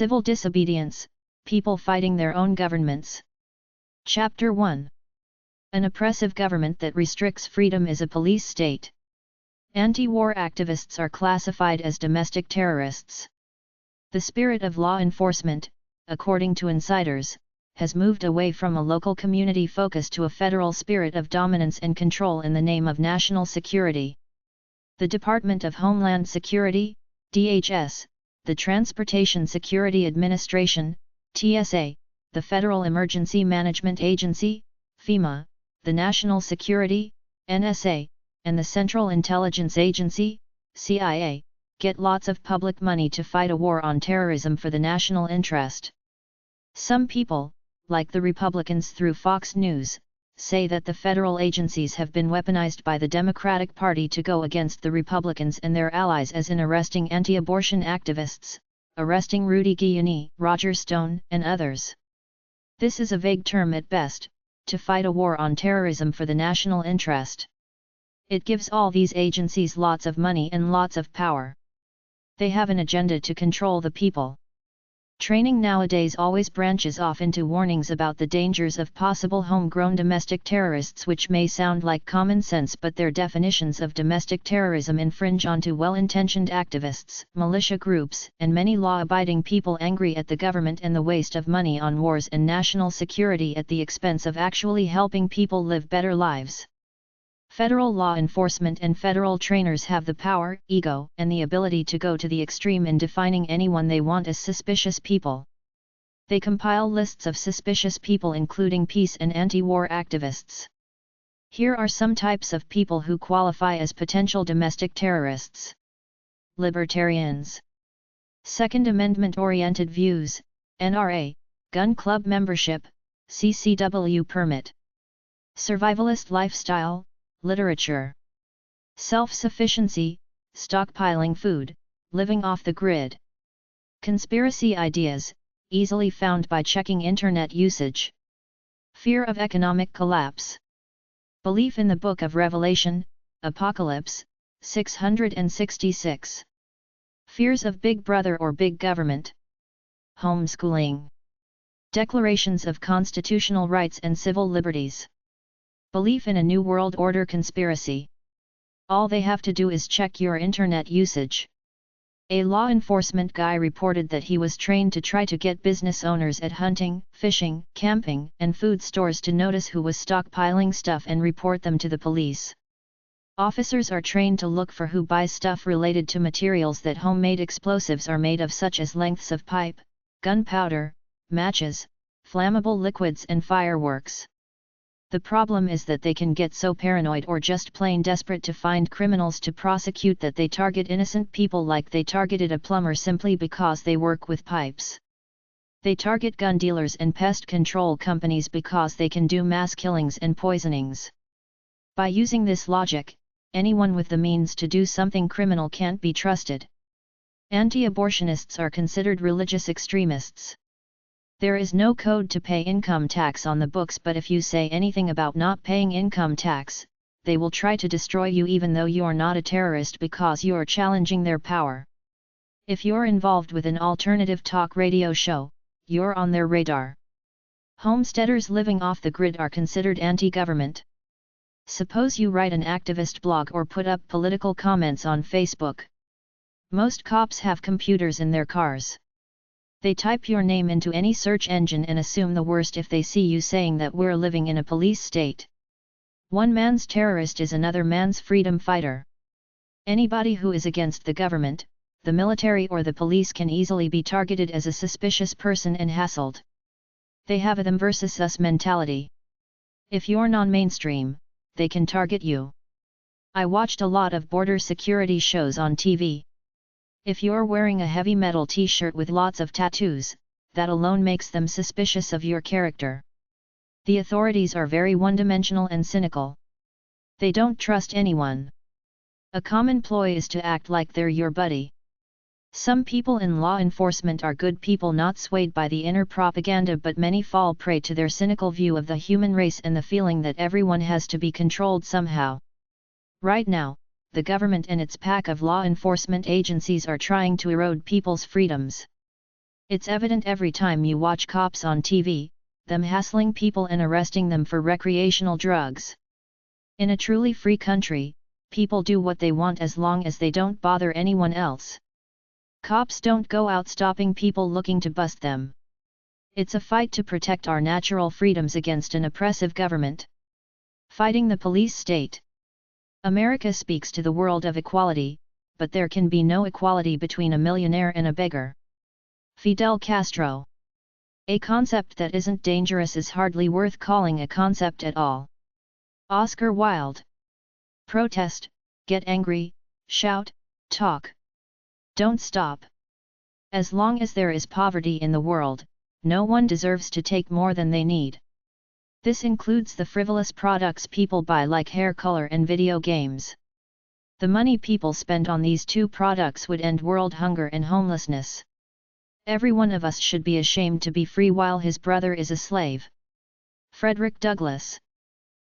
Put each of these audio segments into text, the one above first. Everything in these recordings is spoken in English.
Civil disobedience, people fighting their own governments. Chapter 1. An oppressive government that restricts freedom is a police state. Anti-war activists are classified as domestic terrorists. The spirit of law enforcement, according to insiders, has moved away from a local community focus to a federal spirit of dominance and control in the name of national security. The Department of Homeland Security, DHS, the Transportation Security Administration, TSA, the Federal Emergency Management Agency, FEMA, the National Security, NSA, and the Central Intelligence Agency, CIA, get lots of public money to fight a war on terrorism for the national interest. Some people, like the Republicans through Fox News, say that the federal agencies have been weaponized by the Democratic Party to go against the Republicans and their allies, as in arresting anti-abortion activists, arresting Rudy Giuliani, Roger Stone, and others. This is a vague term at best, to fight a war on terrorism for the national interest. It gives all these agencies lots of money and lots of power. They have an agenda to control the people. Training nowadays always branches off into warnings about the dangers of possible homegrown domestic terrorists, which may sound like common sense, but their definitions of domestic terrorism infringe onto well-intentioned activists, militia groups, and many law-abiding people angry at the government and the waste of money on wars and national security at the expense of actually helping people live better lives. Federal law enforcement and federal trainers have the power, ego, and the ability to go to the extreme in defining anyone they want as suspicious people. They compile lists of suspicious people, including peace and anti-war activists. Here are some types of people who qualify as potential domestic terrorists. Libertarians. Second Amendment-oriented views, NRA, gun club membership, CCW permit. Survivalist lifestyle, literature. Self-sufficiency, stockpiling food, living off the grid. Conspiracy ideas, easily found by checking internet usage. Fear of economic collapse. Belief in the Book of Revelation, Apocalypse, 666. Fears of Big Brother or Big Government. Homeschooling. Declarations of constitutional rights and civil liberties. Belief in a New World Order conspiracy. All they have to do is check your internet usage. A law enforcement guy reported that he was trained to try to get business owners at hunting, fishing, camping, and food stores to notice who was stockpiling stuff and report them to the police. Officers are trained to look for who buys stuff related to materials that homemade explosives are made of, such as lengths of pipe, gunpowder, matches, flammable liquids, and fireworks. The problem is that they can get so paranoid or just plain desperate to find criminals to prosecute that they target innocent people, like they targeted a plumber simply because they work with pipes. They target gun dealers and pest control companies because they can do mass killings and poisonings. By using this logic, anyone with the means to do something criminal can't be trusted. Anti-abortionists are considered religious extremists. There is no code to pay income tax on the books, but if you say anything about not paying income tax, they will try to destroy you even though you're not a terrorist because you're challenging their power. If you're involved with an alternative talk radio show, you're on their radar. Homesteaders living off the grid are considered anti-government. Suppose you write an activist blog or put up political comments on Facebook. Most cops have computers in their cars. They type your name into any search engine and assume the worst if they see you saying that we're living in a police state. One man's terrorist is another man's freedom fighter. Anybody who is against the government, the military, or the police can easily be targeted as a suspicious person and hassled. They have a them versus us mentality. If you're non-mainstream, they can target you. I watched a lot of border security shows on TV. If you're wearing a heavy metal t-shirt with lots of tattoos, that alone makes them suspicious of your character. The authorities are very one-dimensional and cynical. They don't trust anyone. A common ploy is to act like they're your buddy. Some people in law enforcement are good people, not swayed by the inner propaganda, but many fall prey to their cynical view of the human race and the feeling that everyone has to be controlled somehow. Right now, the government and its pack of law enforcement agencies are trying to erode people's freedoms. It's evident every time you watch cops on TV, them hassling people and arresting them for recreational drugs. In a truly free country, people do what they want as long as they don't bother anyone else. Cops don't go out stopping people looking to bust them. It's a fight to protect our natural freedoms against an oppressive government. Fighting the police state. America speaks to the world of equality, but there can be no equality between a millionaire and a beggar. Fidel Castro. A concept that isn't dangerous is hardly worth calling a concept at all. Oscar Wilde. Protest, get angry, shout, talk. Don't stop. As long as there is poverty in the world, no one deserves to take more than they need. This includes the frivolous products people buy like hair color and video games. The money people spend on these two products would end world hunger and homelessness. Every one of us should be ashamed to be free while his brother is a slave. Frederick Douglass.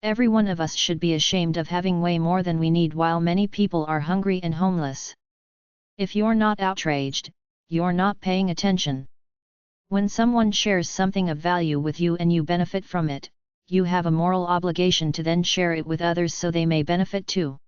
Every one of us should be ashamed of having way more than we need while many people are hungry and homeless. If you're not outraged, you're not paying attention. When someone shares something of value with you and you benefit from it, you have a moral obligation to then share it with others so they may benefit too.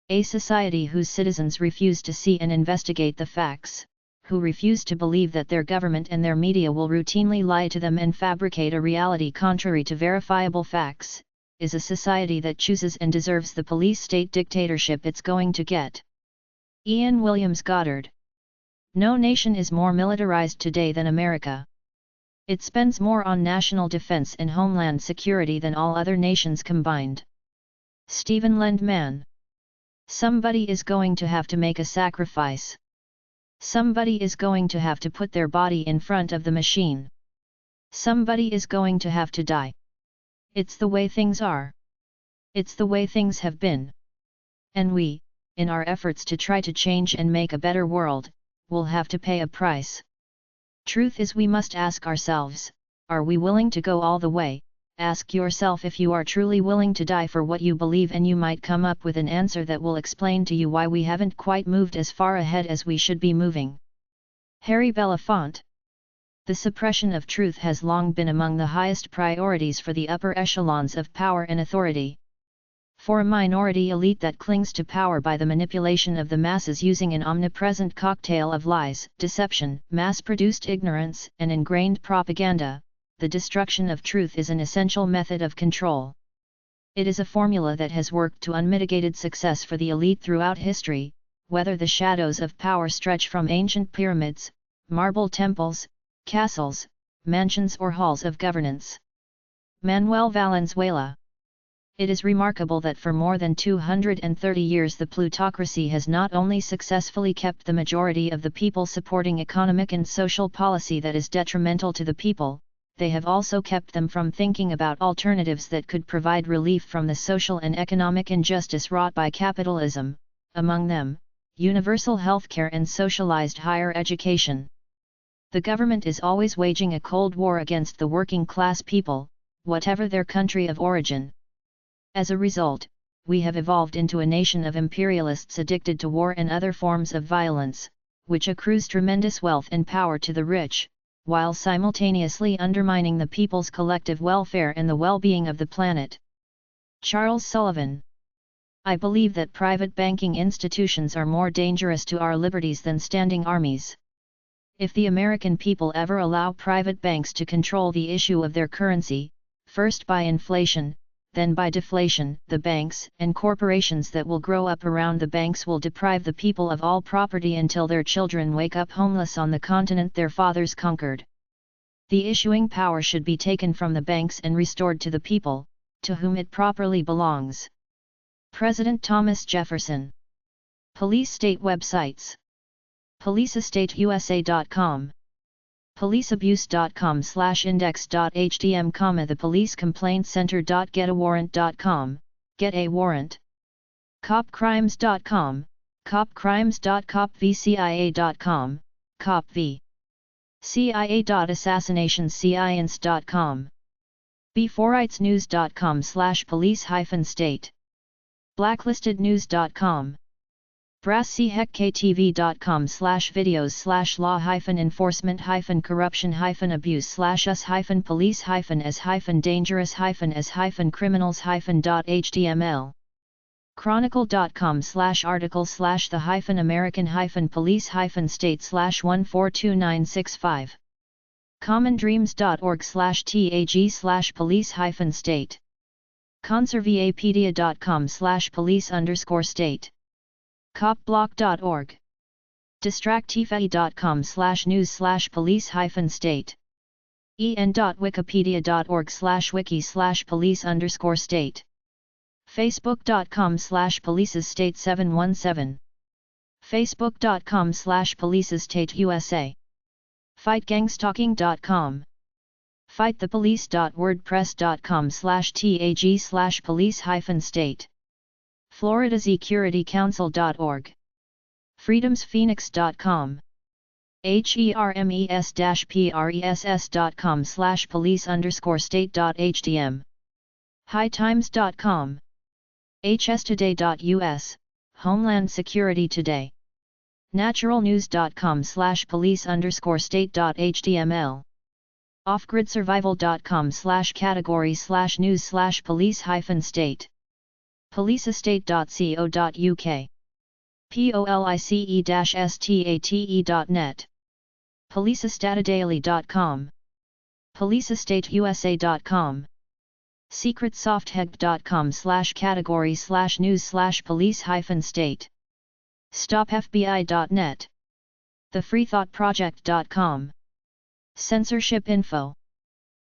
A society whose citizens refuse to see and investigate the facts, who refuse to believe that their government and their media will routinely lie to them and fabricate a reality contrary to verifiable facts, is a society that chooses and deserves the police state dictatorship it's going to get. Ian Williams Goddard. No nation is more militarized today than America. It spends more on national defense and homeland security than all other nations combined. Stephen Lendman. Somebody is going to have to make a sacrifice. Somebody is going to have to put their body in front of the machine. Somebody is going to have to die. It's the way things are. It's the way things have been. And we, in our efforts to try to change and make a better world, will have to pay a price. Truth is, we must ask ourselves, are we willing to go all the way? Ask yourself if you are truly willing to die for what you believe, and you might come up with an answer that will explain to you why we haven't quite moved as far ahead as we should be moving. Harry Belafonte. The suppression of truth has long been among the highest priorities for the upper echelons of power and authority. For a minority elite that clings to power by the manipulation of the masses using an omnipresent cocktail of lies, deception, mass-produced ignorance, and ingrained propaganda, the destruction of truth is an essential method of control. It is a formula that has worked to unmitigated success for the elite throughout history, whether the shadows of power stretch from ancient pyramids, marble temples, castles, mansions or halls of governance. Manuel Valenzuela. It is remarkable that for more than 230 years the plutocracy has not only successfully kept the majority of the people supporting economic and social policy that is detrimental to the people, they have also kept them from thinking about alternatives that could provide relief from the social and economic injustice wrought by capitalism, among them, universal healthcare and socialized higher education. The government is always waging a cold war against the working class people, whatever their country of origin. As a result, we have evolved into a nation of imperialists addicted to war and other forms of violence, which accrues tremendous wealth and power to the rich, while simultaneously undermining the people's collective welfare and the well-being of the planet. Charles Sullivan. I believe that private banking institutions are more dangerous to our liberties than standing armies. If the American people ever allow private banks to control the issue of their currency, first by inflation, then by deflation, the banks and corporations that will grow up around the banks will deprive the people of all property until their children wake up homeless on the continent their fathers conquered. The issuing power should be taken from the banks and restored to the people, to whom it properly belongs. President Thomas Jefferson. Police state websites. PoliceEstateUSA.com, policeabuse.com/index.htm, the Police Complaint Center.getawarrant.com, get a warrant. Copcrimes.com, copcrimes.copvcia.com, copv. cia.assassinationscience.com. B4rightsnews.com/police-state. Blacklistednews.com. brassc-videos/law-enforcement-abuse/us-police-us-criminals-as-criminals-html chronicle.com/article/the-American-police-state/142965 commondreams.org/tag/police-state conservapedia.com/police_state copblock.org distractify.com/news/police-state en.wikipedia.org/wiki/police_state facebook.com/policestate717 facebook.com/policestate-USA fightgangstalking.com fightthepolice.wordpress.com/tag/police-state floridasecuritycouncil.org freedomsphoenix.com hermes-press.com/police_state.htm hightimes.com hstoday.us Homeland Security Today naturalnews.com/police_state.html offgridsurvival.com/category/news/police-state policeestate.co.uk police-state.net policestatadaily.com policestateusa.com secretsoftheg.com/category/news/police-state stopfbi.net thefreethoughtproject.com censorship info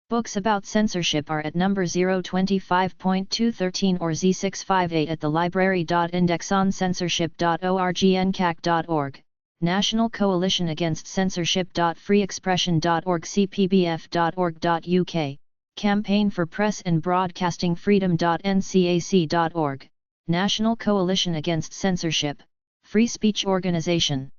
books about censorship are at number 025.213 or Z658 at the library.indexoncensorship.org ncac.org National Coalition Against Censorship.freeexpression.org cpbf.org.uk Campaign for Press and Broadcasting Freedom.ncac.org National Coalition Against Censorship, Free Speech Organization